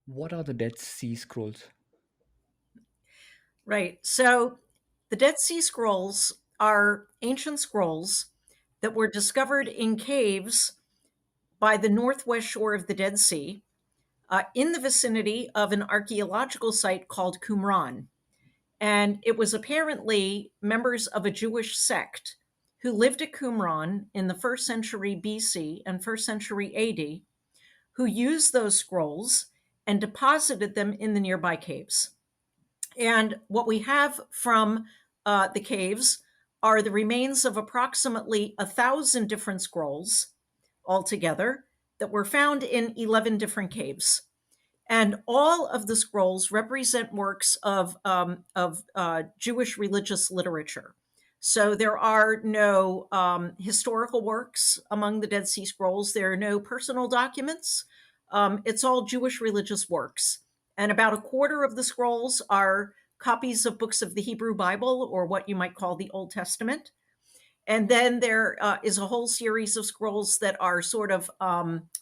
What are the Dead Sea Scrolls? Right. So the Dead Sea Scrolls are ancient scrolls that were discovered in caves by the northwest shore of the Dead Sea in the vicinity of an archaeological site called Qumran. And it was apparently members of a Jewish sect who lived at Qumran in the first century BC and first century AD who used those scrolls and deposited them in the nearby caves. And what we have from the caves are the remains of approximately 1,000 different scrolls altogether that were found in 11 different caves. And all of the scrolls represent works of Jewish religious literature. So there are no historical works among the Dead Sea Scrolls. There are no personal documents. It's all Jewish religious works. And about a quarter of the scrolls are copies of books of the Hebrew Bible, or what you might call the Old Testament. And then there is a whole series of scrolls that are sort of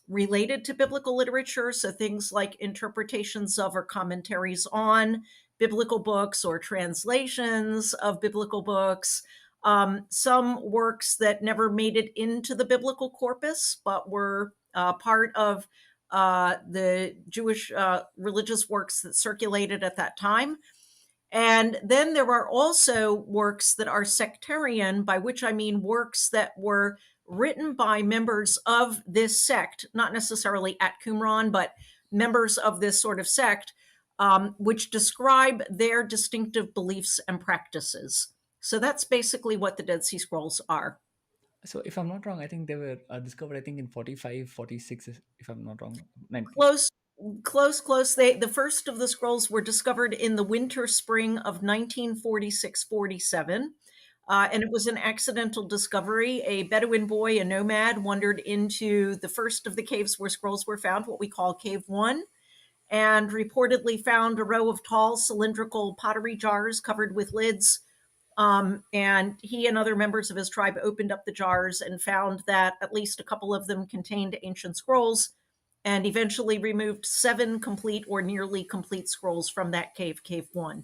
related to biblical literature. So things like interpretations of or commentaries on biblical books or translations of biblical books. Some works that never made it into the biblical corpus, but were part of the Jewish religious works that circulated at that time. And then there are also works that are sectarian, by which I mean works that were written by members of this sect, not necessarily at Qumran, but members of this sort of sect, which describe their distinctive beliefs and practices. So that's basically what the Dead Sea Scrolls are. So, if I'm not wrong, I think they were discovered, I think, in 45, 46. If I'm not wrong. 90. Close, close. The first of the scrolls were discovered in the winter spring of 1946-47. And it was an accidental discovery. A Bedouin boy, a nomad, wandered into the first of the caves where scrolls were found, what we call Cave One, and reportedly found a row of tall cylindrical pottery jars covered with lids. And he and other members of his tribe opened up the jars and found that at least a couple of them contained ancient scrolls, and eventually removed 7 complete or nearly complete scrolls from that cave, Cave One.